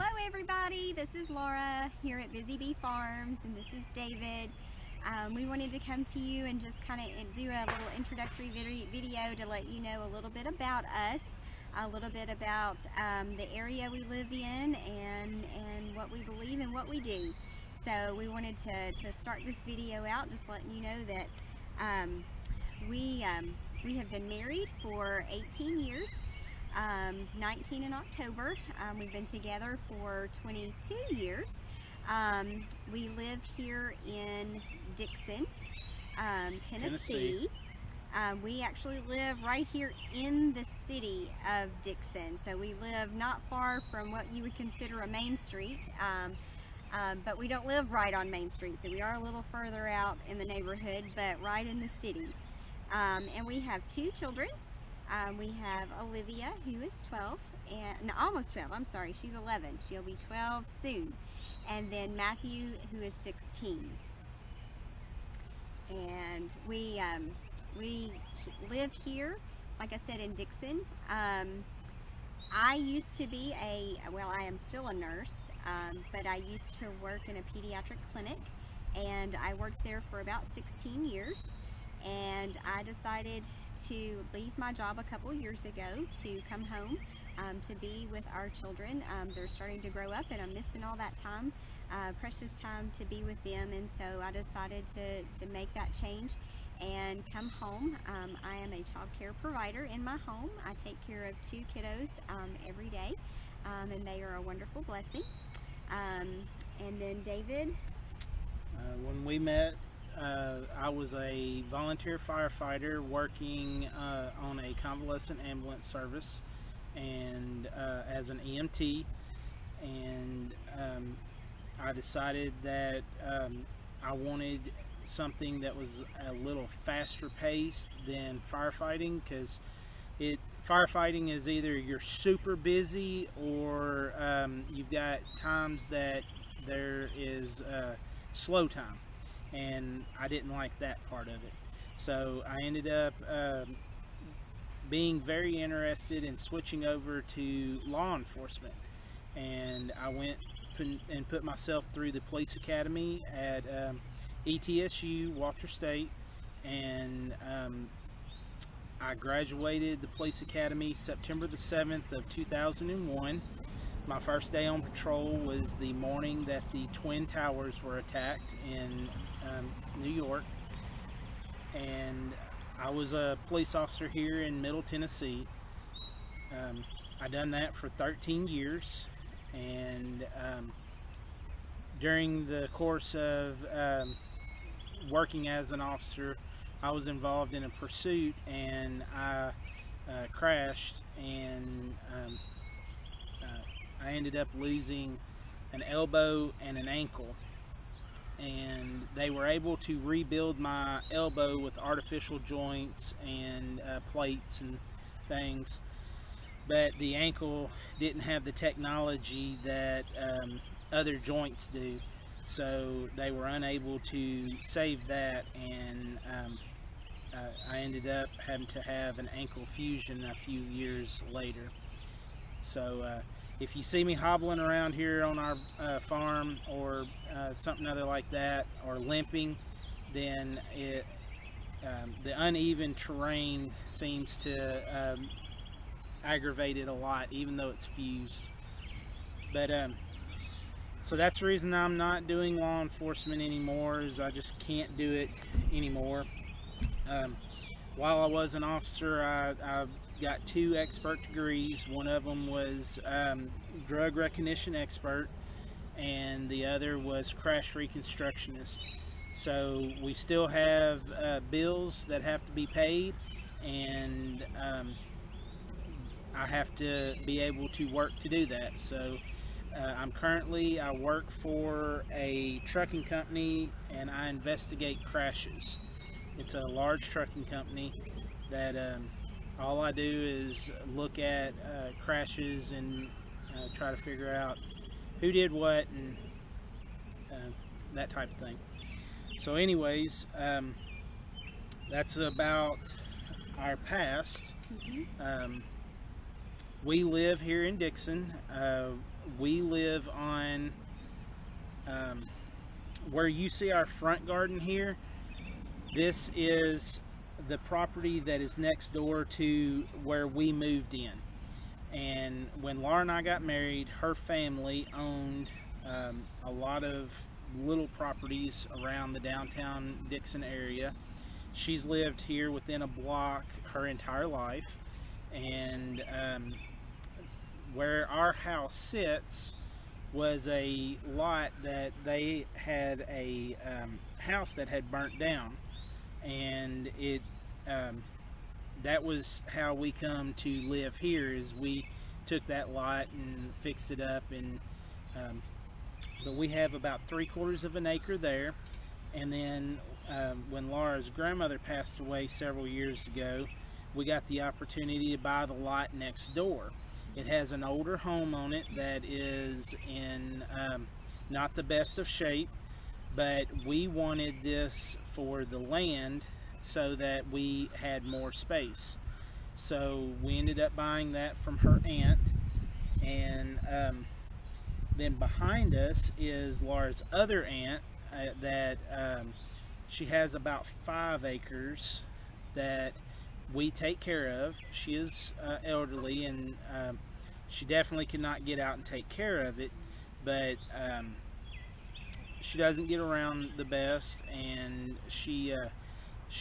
Hello everybody, this is Laura here at Busy Bee Farms, and this is David. We wanted to come to you and just kind of do a little introductory video to let you know a little bit about us, a little bit about the area we live in, and what we believe and what we do. So we wanted to start this video out just letting you know that we have been married for 18 years. 19 in October. We've been together for 22 years. We live here in Dixon, Tennessee. We actually live right here in the city of Dixon. So we live not far from what you would consider a main street, but we don't live right on Main Street. So we are a little further out in the neighborhood, but right in the city. And we have two children. We have Olivia, who is 12, and no, almost 12, I'm sorry, she's 11. She'll be 12 soon. And then Matthew, who is 16. And we live here, like I said, in Dixon. I used to be I am still a nurse, but I used to work in a pediatric clinic, and I worked there for about 16 years. And I decided to leave my job a couple years ago to come home to be with our children. They're starting to grow up, and I'm missing all that time, precious time to be with them, and so I decided to make that change and come home. I am a child care provider in my home. I take care of two kiddos every day, and they are a wonderful blessing. And then David? When we met, I was a volunteer firefighter working on a convalescent ambulance service and as an EMT, and I decided that I wanted something that was a little faster paced than firefighting, because firefighting is either you're super busy or you've got times that there is slow time. And I didn't like that part of it. So I ended up being very interested in switching over to law enforcement. And I went and put myself through the police academy at ETSU, Walter State. And I graduated the police academy September the 7th of 2001. My first day on patrol was the morning that the Twin Towers were attacked in New York, and I was a police officer here in Middle Tennessee. I done that for 13 years, and during the course of working as an officer, I was involved in a pursuit, and I crashed, and I ended up losing an elbow and an ankle, and they were able to rebuild my elbow with artificial joints and plates and things, but the ankle didn't have the technology that other joints do, so they were unable to save that, and I ended up having to have an ankle fusion a few years later. So if you see me hobbling around here on our farm or something other like that, or limping, then the uneven terrain seems to aggravate it a lot, even though it's fused. But so that's the reason I'm not doing law enforcement anymore, is I just can't do it anymore. While I was an officer, I got 2 expert degrees. One of them was drug recognition expert, and the other was crash reconstructionist. So we still have bills that have to be paid, and I have to be able to work to do that. So I work for a trucking company, and I investigate crashes. It's a large trucking company that all I do is look at crashes and try to figure out who did what and that type of thing. So anyways, that's about our past. we live here in Dixon. We live on where you see our front garden here. This is the property that is next door to where we moved in. And when Laura and I got married, her family owned a lot of little properties around the downtown Dixon area. She's lived here within a block her entire life, and where our house sits was a lot that they had a house that had burnt down, and it that was how we come to live here. Is we took that lot and fixed it up, and but we have about 3/4 of an acre there. And then when Laura's grandmother passed away several years ago, we got the opportunity to buy the lot next door. It has an older home on it that is in not the best of shape, but we wanted this for the land so that we had more space. So we ended up buying that from her aunt, and then behind us is Laura's other aunt that she has about 5 acres that we take care of. She is elderly, and she definitely cannot get out and take care of it, but she doesn't get around the best, and she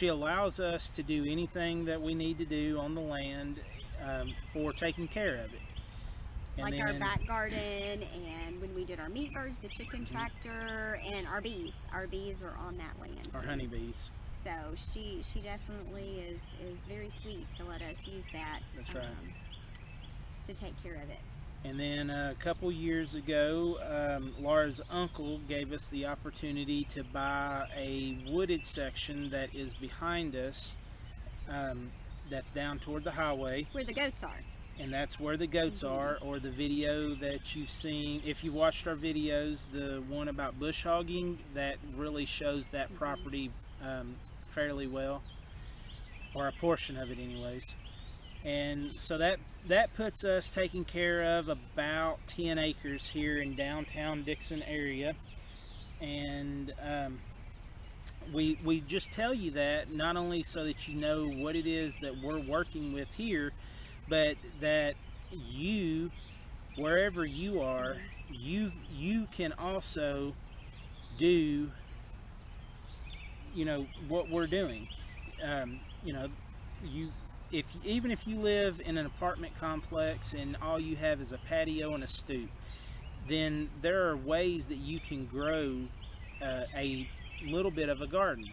allows us to do anything that we need to do on the land for taking care of it. And like our back garden, and when we did our meat birds, the chicken tractor, and our bees. Our bees are on that land. Our honeybees. So she definitely is very sweet to let us use that. That's right. To take care of it. And then a couple years ago, Laura's uncle gave us the opportunity to buy a wooded section that is behind us, that's down toward the highway. Where the goats are. And that's where the goats are, or the video that you've seen. If you watched our videos, the one about bush hogging, that really shows that property fairly well, or a portion of it anyways. And so that puts us taking care of about 10 acres here in downtown Dixon area. And we just tell you that not only so that you know what it is that we're working with here, but that you, wherever you are, you can also do, you know, what we're doing. You know, even if you live in an apartment complex and all you have is a patio and a stoop, then there are ways that you can grow a little bit of a garden.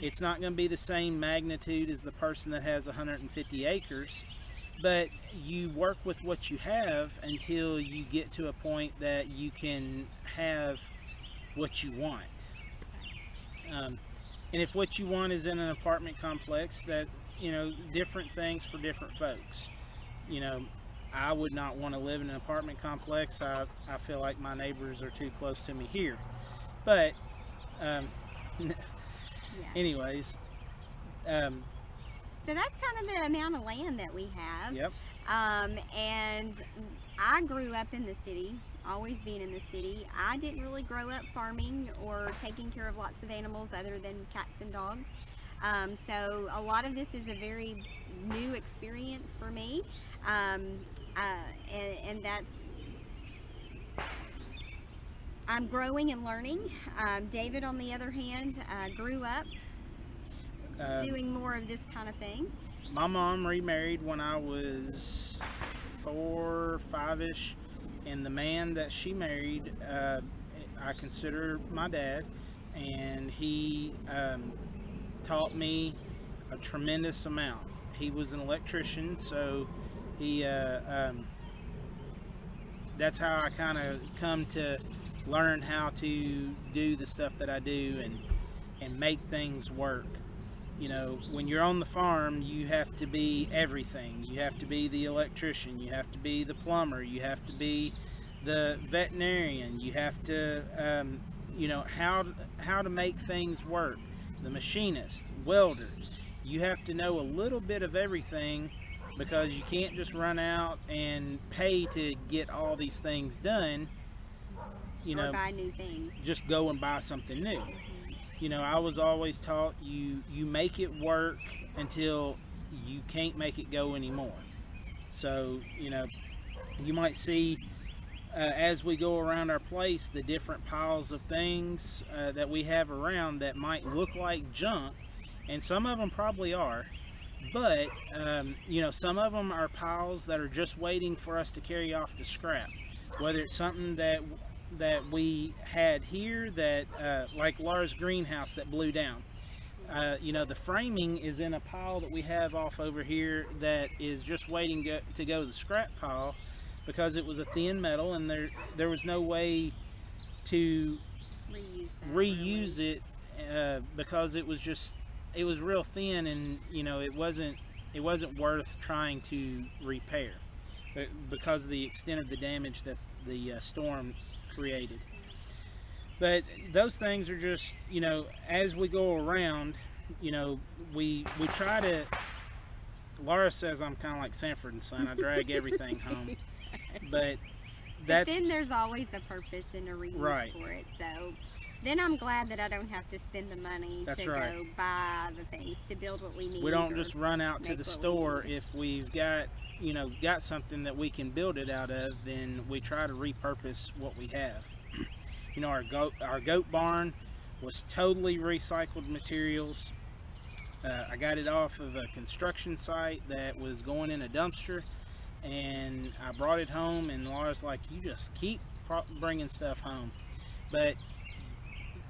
It's not going to be the same magnitude as the person that has 150 acres, but you work with what you have until you get to a point that you can have what you want. And if what you want is in an apartment complex, that, you know, different things for different folks. You know, I would not want to live in an apartment complex. I feel like my neighbors are too close to me here. But anyways, so that's kind of the amount of land that we have. Yep. And I grew up in the city, always being in the city. I didn't really grow up farming or taking care of lots of animals other than cats and dogs. So a lot of this is a very new experience for me. And that's, I'm growing and learning. David, on the other hand, grew up doing more of this kind of thing. My mom remarried when I was 4, 5-ish, and the man that she married, I consider my dad, and he taught me a tremendous amount. He was an electrician, so he that's how I kind of come to learn how to do the stuff that I do and make things work. You know, when you're on the farm, you have to be everything. You have to be the electrician, you have to be the plumber, you have to be the veterinarian, you have to you know, how to make things work, the machinist, welder. You have to know a little bit of everything because you can't just run out and pay to get all these things done. You know, or buy new things. just go and buy something new. You know, I was always taught you make it work until you can't make it go anymore. So, you know, you might see as we go around our place the different piles of things that we have around that might look like junk, and some of them probably are, but you know, some of them are piles that are just waiting for us to carry off to scrap. Whether it's something that we had here that like Laura's greenhouse that blew down. You know, the framing is in a pile that we have off over here that is just waiting to go to the scrap pile, because it was a thin metal and there was no way to reuse it because it was real thin, and you know, it wasn't worth trying to repair because of the extent of the damage that the storm created. But those things are just, you know, as we go around, you know, we try to. Laura says I'm kind of like Sanford and Son. I drag everything home, but then there's always a purpose and a reason right. for it. So then I'm glad that I don't have to spend the money to right. go buy the things to build what we need. We don't just run out to the store. If we've got, you know, got something that we can build it out of, then we try to repurpose what we have. You know, our goat barn was totally recycled materials. I got it off of a construction site that was going in a dumpster, and I brought it home, and Laura's like, you just keep bringing stuff home. But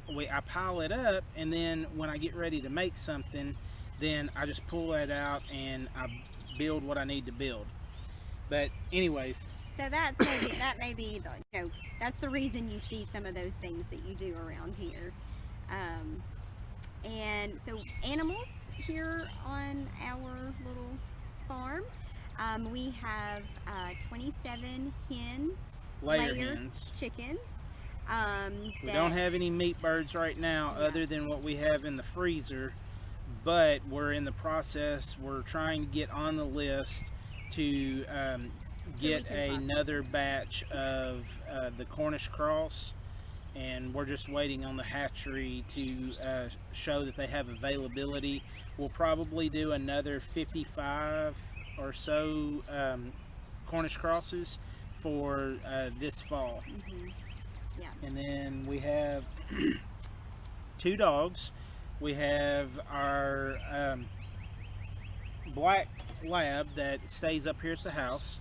I pile it up, and then when I get ready to make something, then I just pull that out and I build what I need to build. But anyways, so that may be the, you know, that's the reason you see some of those things that you do around here. And so animals here on our little farm, we have 27 layer layer hens. chickens. We don't have any meat birds right now, yeah. other than what we have in the freezer, but we're in the process. We're trying to get on the list to get another batch of the Cornish cross, and we're just waiting on the hatchery to show that they have availability. We'll probably do another 55 or so Cornish crosses for this fall. Yeah. And then we have 2 dogs. We have our black lab that stays up here at the house,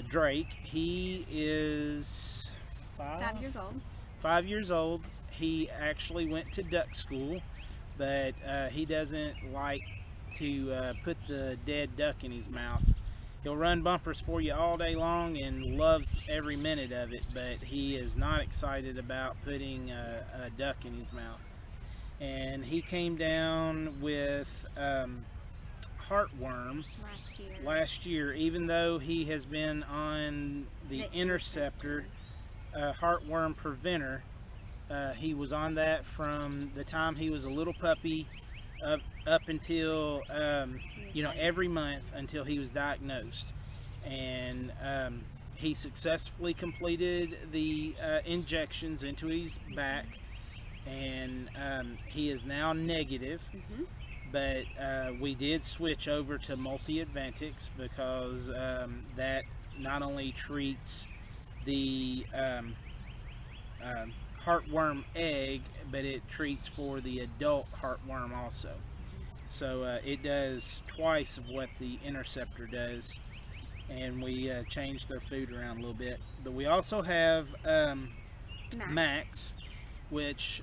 Drake. He is 5 years old. 5 years old. He actually went to duck school, but he doesn't like to put the dead duck in his mouth. He'll run bumpers for you all day long and loves every minute of it, but he is not excited about putting a duck in his mouth. And he came down with heartworm last year, even though he has been on the Interceptor heartworm preventer. He was on that from the time he was a little puppy up until you know, every month until he was diagnosed. And he successfully completed the injections into his back, and he is now negative. But we did switch over to multi-advantix because that not only treats the heartworm egg, but it treats for the adult heartworm also. So it does twice of what the Interceptor does, and we changed their food around a little bit. But we also have Max, which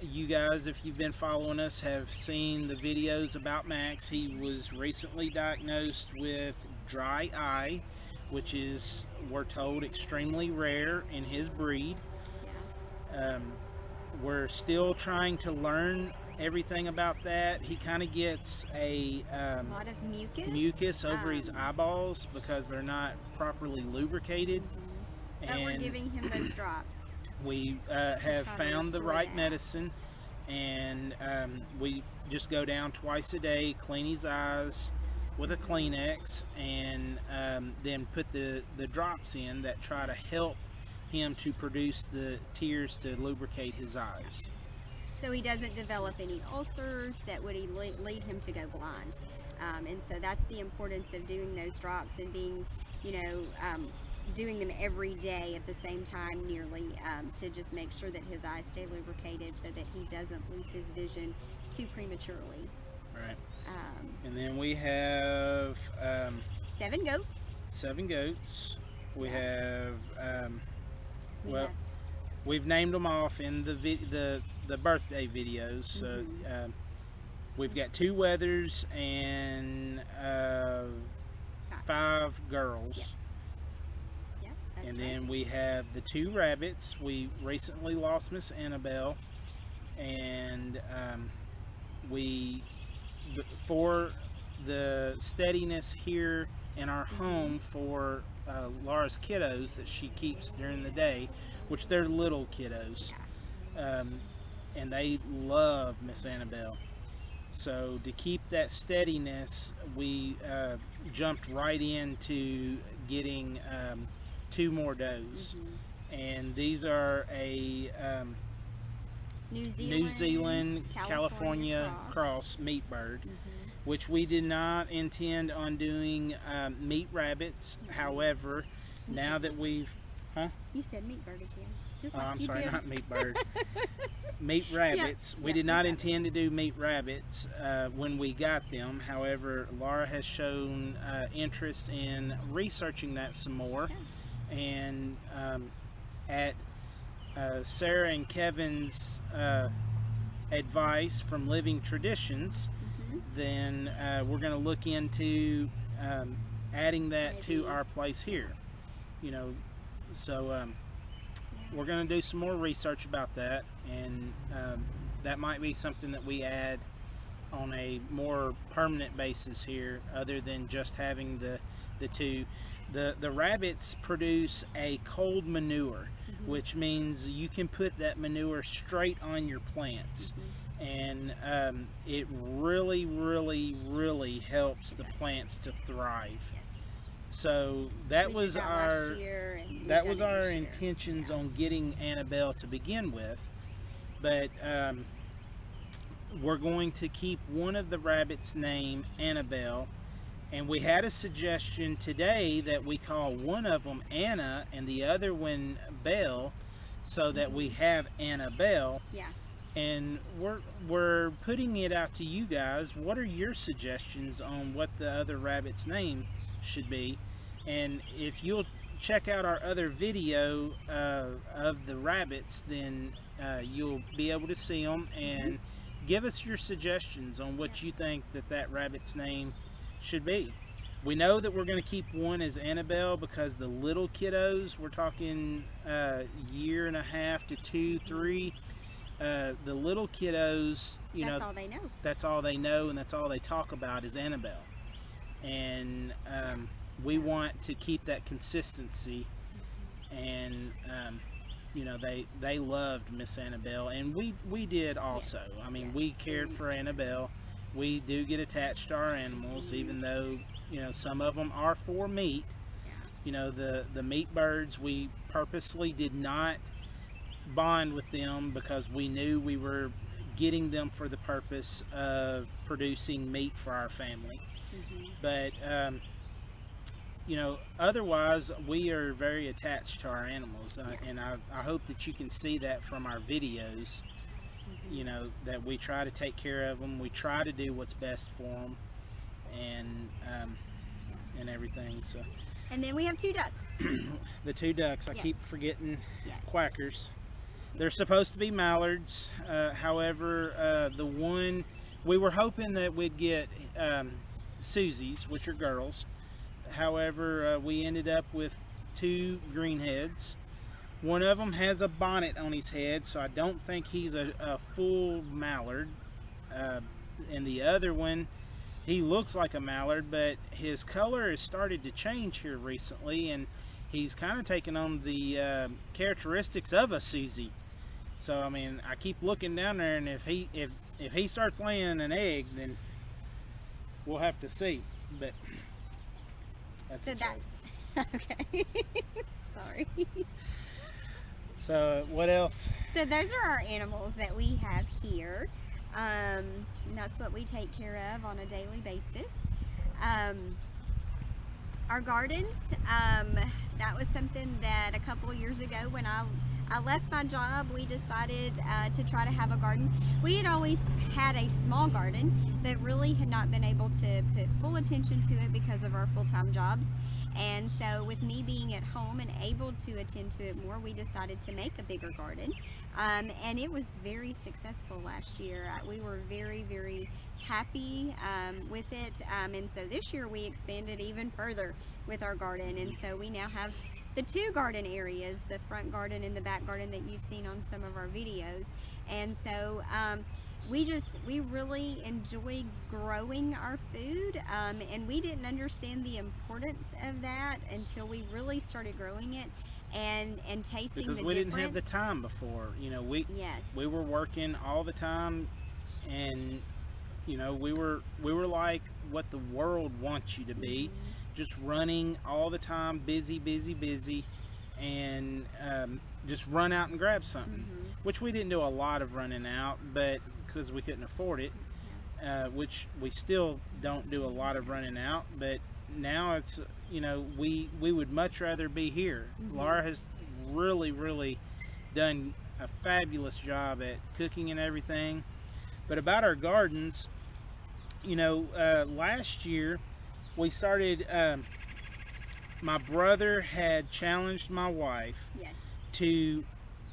you guys, if you've been following us, have seen the videos about Max. He was recently diagnosed with dry eye, which is, we're told, extremely rare in his breed. We're still trying to learn everything about that. He kind of gets a lot of mucus over his eyeballs because they're not properly lubricated. But we're giving him those drops. We have found the right medicine, and we just go down twice a day, clean his eyes, with a Kleenex, and then put the drops in that try to help him to produce the tears to lubricate his eyes. So he doesn't develop any ulcers that would lead him to go blind. And so that's the importance of doing those drops and being, doing them every day at the same time nearly, to just make sure that his eyes stay lubricated so that he doesn't lose his vision too prematurely. Right. Um, And then we have 7 goats. 7 goats. We Yeah. have We well, have- we've named them off in the birthday videos. So Mhm. we've got 2 wethers and 5 girls. Yep. Yeah, that's And right. then we have the 2 rabbits. We recently lost Miss Annabelle, and for the steadiness here in our home for Laura's kiddos that she keeps during the day, which they're little kiddos, and they love Miss Annabelle. So to keep that steadiness, we jumped right into getting 2 more does, and these are a New Zealand California cross meat bird, which we did not intend on doing meat rabbits. However, now that we've You said meat bird again. Just oh, like I'm you sorry, did. not meat bird. Meat rabbits. We yeah, did not meat intend to do meat rabbits when we got them. However, Laura has shown interest in researching that some more. And at Sarah and Kevin's advice from Living Traditions, then we're going to look into adding that to our place here. So we're going to do some more research about that, and that might be something that we add on a more permanent basis here, other than just having the 2. The rabbits produce a cold manure, which means you can put that manure straight on your plants, and it really, really, really helps the plants to thrive. So that was our intentions on getting Annabelle to begin with, but we're going to keep one of the rabbits named Annabelle, and we had a suggestion today that we call one of them Anna and the other one Belle, so that we have Annabelle. Yeah. And we're putting it out to you guys. What are your suggestions on what the other rabbit's name should be? And if you'll check out our other video of the rabbits, then you'll be able to see them, and give us your suggestions on what you think that rabbit's name should be. We know that we're going to keep one as Annabelle because the little kiddos, we're talking year and a half to 2, 3, the little kiddos, that's all they know. That's all they know, and that's all they talk about is Annabelle. And we want to keep that consistency, and they loved Miss Annabelle, and we did also. I mean, we cared for Annabelle. We do get attached to our animals, even though some of them are for meat. The meat birds, we purposely did not bond with them because we knew we were getting them for the purpose of producing meat for our family. But otherwise we are very attached to our animals, and I hope that you can see that from our videos, that we try to take care of them, we try to do what's best for them, and everything. So, and then we have 2 ducks. the 2 ducks, I keep forgetting. Quackers. They're supposed to be mallards. However, the one we were hoping that we'd get Susies, which are girls. However, we ended up with 2 greenheads. One of them has a bonnet on his head, so I don't think he's a full mallard. And the other one, he looks like a mallard, but his color has started to change here recently, and he's kind of taken on the characteristics of a Susie. So I mean, I keep looking down there, and if he starts laying an egg, then we'll have to see. but that's So a joke. that's okay. Sorry. So what else? So those are our animals that we have here. And that's what we take care of on a daily basis. Um, our gardens, that was something that a couple of years ago when I left my job, we decided to try to have a garden. We had always had a small garden, but really had not been able to put full attention to it because of our full-time jobs. And so with me being at home and able to attend to it more, we decided to make a bigger garden. And it was very successful last year. We were very, very happy with it. And so this year we expanded even further with our garden. And so we now have the two garden areas, the front garden and the back garden that you've seen on some of our videos. And so we really enjoy growing our food, and we didn't understand the importance of that until we really started growing it and tasting Because the we difference. didn't have the time before. Yes. We were working all the time, and we were like what the world wants you to be, just running all the time, busy, busy, busy, and just run out and grab something. Which we didn't do a lot of running out, but because we couldn't afford it, which we still don't do a lot of running out. But now it's we would much rather be here. Laura has really done a fabulous job at cooking and everything. But about our gardens, last year we started. My brother had challenged my wife Yes. to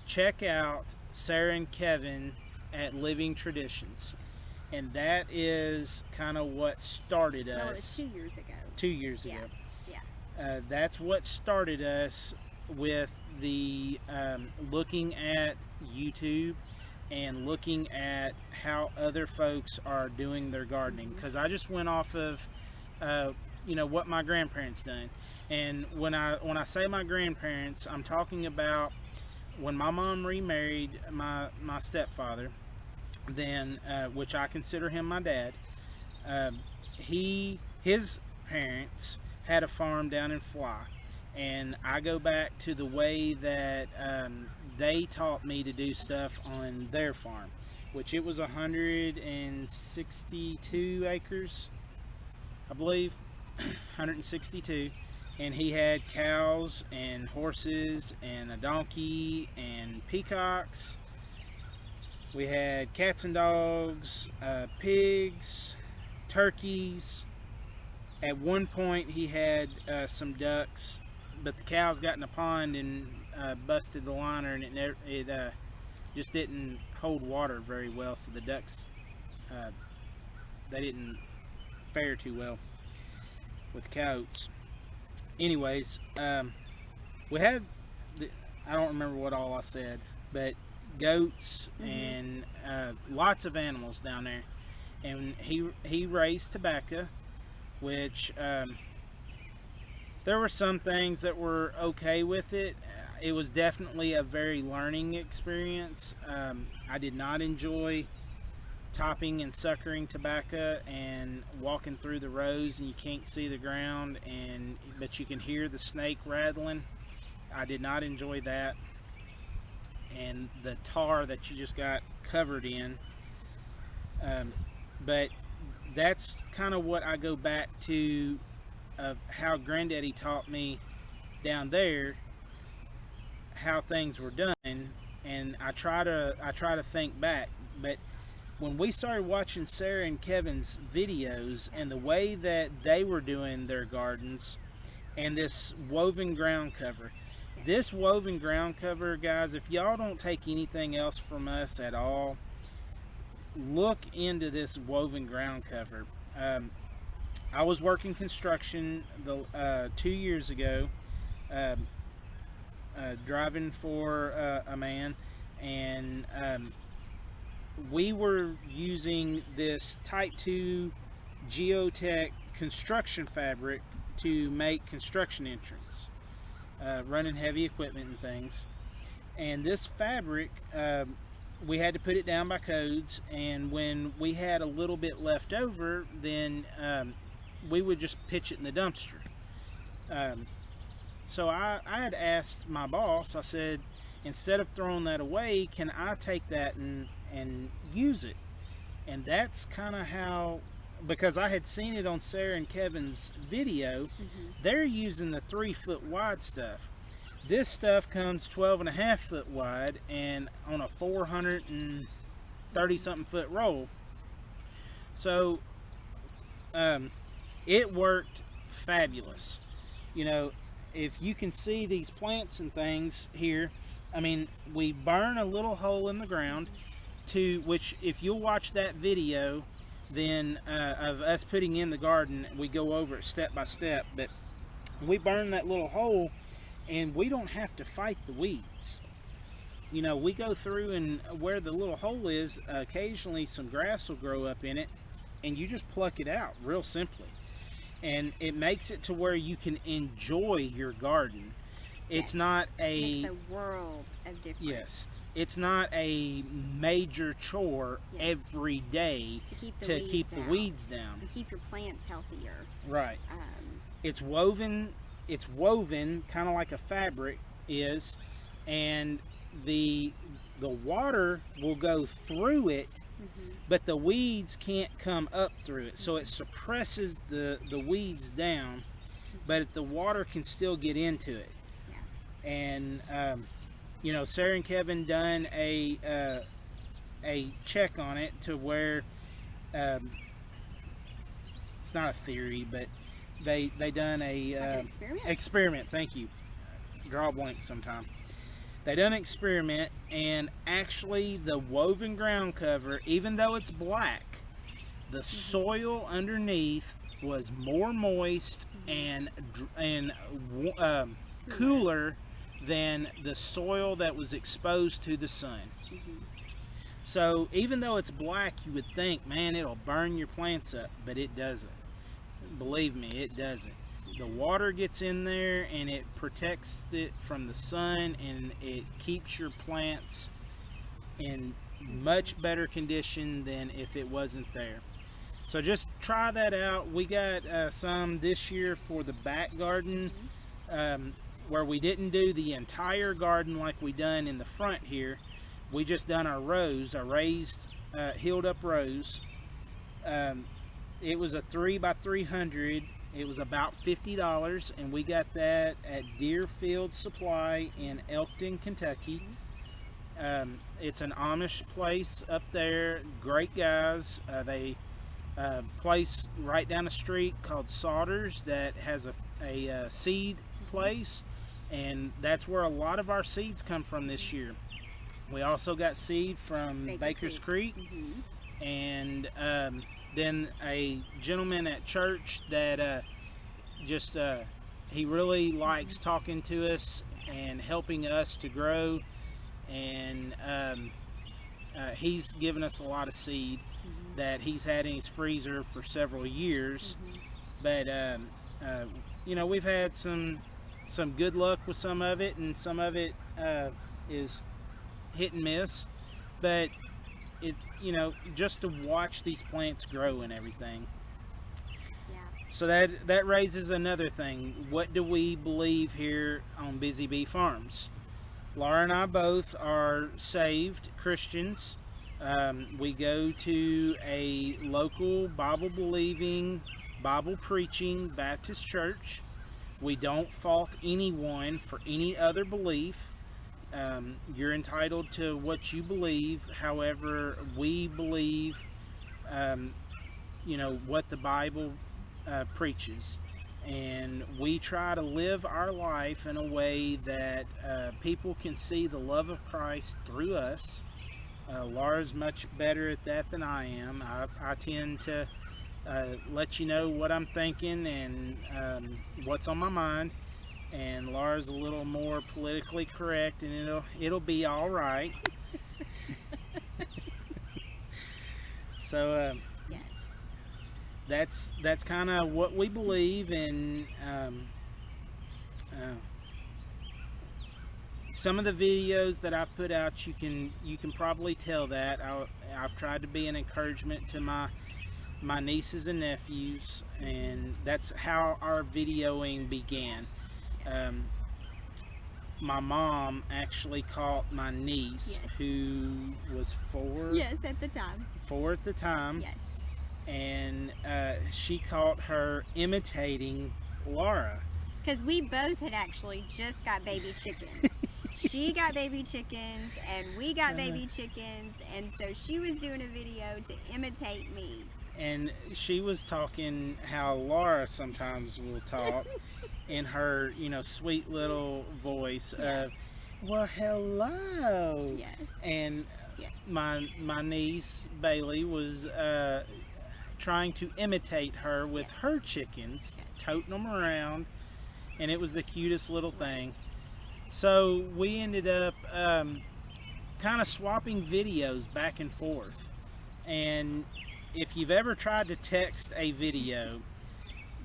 check out Sarah and Kevin at Living Traditions, and that is kind of what started us. Well, it was 2 years ago. 2 years ago. Yeah. That's what started us with the looking at YouTube and looking at how other folks are doing their gardening, because I just went off of what my grandparents done. And when I say my grandparents, I'm talking about when my mom remarried my stepfather, then which I consider him my dad. His parents had a farm down in Fly, and I go back to the way that they taught me to do stuff on their farm, which it was 162 acres, I believe, 162. And he had cows and horses and a donkey and peacocks. We had cats and dogs, pigs, turkeys. At one point he had some ducks, but the cows got in the pond and busted the liner, and it just didn't hold water very well, so the ducks, they didn't fare too well with coyotes. Anyways, we had, I don't remember what all I said, but goats and lots of animals down there. And he raised tobacco, which there were some things that were okay with it. It was definitely a very learning experience. I did not enjoy topping and suckering tobacco and walking through the rows and you can't see the ground, but you can hear the snake rattling. I did not enjoy that, and the tar that you just got covered in. But that's kind of what I go back to of how Granddaddy taught me down there how things were done, and I try to think back. But when we started watching Sarah and Kevin's videos and the way that they were doing their gardens and this woven ground cover, guys, if y'all don't take anything else from us at all, look into this woven ground cover. I was working construction 2 years ago, driving for a man, and we were using this Type 2 Geotech construction fabric to make construction entrance, running heavy equipment and things. And this fabric, we had to put it down by codes, and when we had a little bit left over, then we would just pitch it in the dumpster. Um, so I had asked my boss, I said, instead of throwing that away, can I take that and use it? And that's kind of how, because I had seen it on Sarah and Kevin's video, they're using the 3-foot wide stuff. This stuff comes 12.5 foot wide and on a 430 something foot roll. So it worked fabulous. You know, if you can see these plants and things here, I mean, we burn a little hole in the ground, to which, if you'll watch that video, then of us putting in the garden, we go over it step by step, but we burn that little hole and we don't have to fight the weeds. You know, we go through, and where the little hole is, occasionally some grass will grow up in it, and you just pluck it out real simply. And it makes it to where you can enjoy your garden. It's not a... Makes a world of difference. Yes. It's not a major chore every day to keep the weeds down. And keep your plants healthier. Right. It's woven kind of like a fabric is, and the water will go through it, but the weeds can't come up through it. So it suppresses the weeds down, but the water can still get into it. Yeah. And you know, Sarah and Kevin done a check on it to where it's not a theory, but they done a experiment. Thank you. Draw a blank sometime. They done an experiment, and actually the woven ground cover, even though it's black, the soil underneath was more moist and cooler than the soil that was exposed to the sun. So even though it's black, you would think, man, it'll burn your plants up, but it doesn't. Believe me, it doesn't. The water gets in there and it protects it from the sun, and it keeps your plants in much better condition than if it wasn't there. So just try that out. We got some this year for the back garden, where we didn't do the entire garden like we done in the front here. We just done our rows, our raised healed up rows. It was a 3x300. It was about $50, and we got that at Deerfield Supply in Elkton, Kentucky. It's an Amish place up there. Great guys. They place right down the street called Sodders that has a seed place, and that's where a lot of our seeds come from this year. We also got seed from Baker's Creek. And then a gentleman at church that he really likes talking to us and helping us to grow, and he's given us a lot of seed that he's had in his freezer for several years. But you know, we've had some good luck with some of it, and some of it is hit and miss, but it, you know, just to watch these plants grow and everything. So that raises another thing. What do we believe here on Busy Bee Farms? Laura and I both are saved Christians. We go to a local Bible-believing, Bible-preaching Baptist church. We don't fault anyone for any other belief. You're entitled to what you believe. However, we believe, you know, what the Bible preaches, and we try to live our life in a way that people can see the love of Christ through us. Laura's much better at that than I am. I tend to let you know what I'm thinking and what's on my mind, and Laura's a little more politically correct, and it'll be all right. So that's kind of what we believe, and some of the videos that I've put out, you can probably tell that I've tried to be an encouragement to my my nieces and nephews, and that's how our videoing began. My mom actually caught my niece, Yes. who was 4. Yes, at the time. 4 at the time. Yes. And she caught her imitating Laura. Because we both had actually just got baby chickens. She got baby chickens, and we got baby chickens, and so she was doing a video to imitate me. And she was talking how Laura sometimes will talk in her, sweet little voice of, well, hello. Yes. And yes. my niece, Bailey, was trying to imitate her with her chickens, toting them around, and it was the cutest little thing. So we ended up kind of swapping videos back and forth. And if you've ever tried to text a video,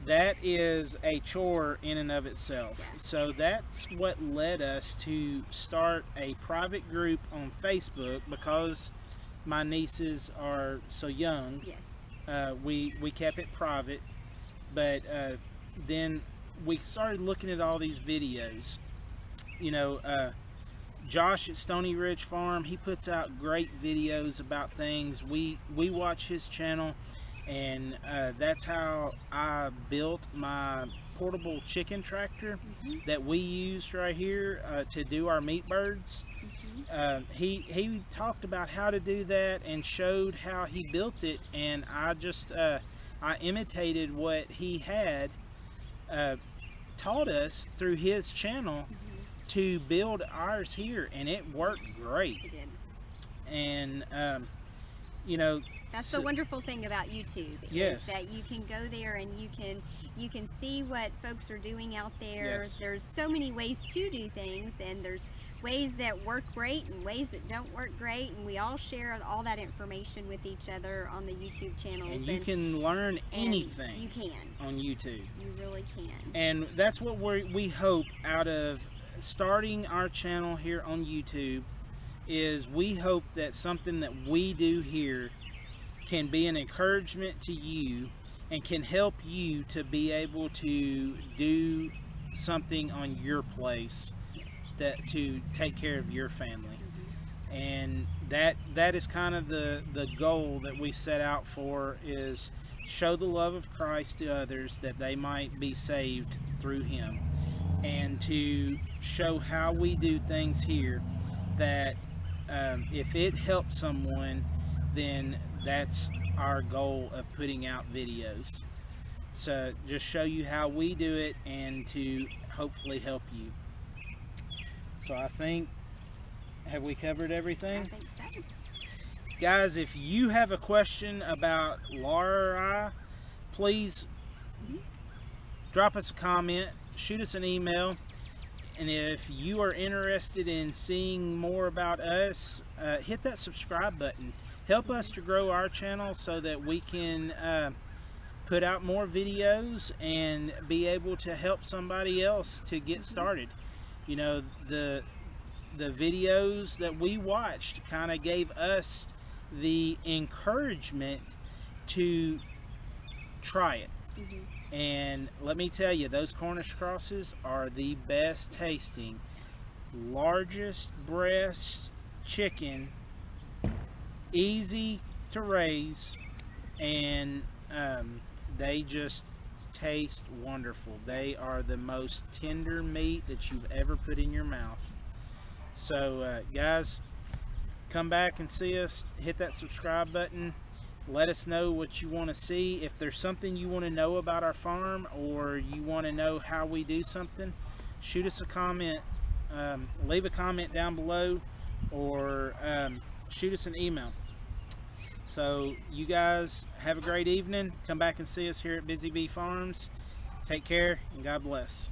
that is a chore in and of itself. So that's what led us to start a private group on Facebook, because my nieces are so young. We kept it private, but then we started looking at all these videos. Josh at Stony Ridge Farm, he puts out great videos about things. We watch his channel, and that's how I built my portable chicken tractor that we used right here to do our meat birds. He talked about how to do that and showed how he built it, and I just I imitated what he had taught us through his channel to build ours here, and it worked great. It did. And that's the wonderful thing about YouTube, is that you can go there and you can see what folks are doing out there. There's so many ways to do things, and there's ways that work great and ways that don't work great, and we all share all that information with each other on the YouTube channels. And you can learn anything. You can on YouTube. You really can. And that's what we hope out of starting our channel here on YouTube, is we hope that something that we do here can be an encouragement to you and can help you to be able to do something on your place to take care of your family. And that is kind of the goal that we set out for, is show the love of Christ to others, that they might be saved through him, and to show how we do things here, that if it helps someone, then that's our goal of putting out videos. So just show you how we do it, and to hopefully help you. So I think, have we covered everything? I think so. Guys, if you have a question about Laura or I, please drop us a comment, shoot us an email, and if you are interested in seeing more about us, hit that subscribe button. Help us to grow our channel so that we can put out more videos and be able to help somebody else to get started. The videos that we watched kind of gave us the encouragement to try it. And let me tell you, those Cornish crosses are the best tasting, largest breast chicken, easy to raise, and they just taste wonderful. They are the most tender meat that you've ever put in your mouth. So guys, come back and see us. Hit that subscribe button. Let us know what you want to see. If there's something you want to know about our farm, or you want to know how we do something, shoot us a comment. Leave a comment down below, or shoot us an email. So you guys have a great evening. Come back and see us here at Busy Bee Farms. Take care, and God bless.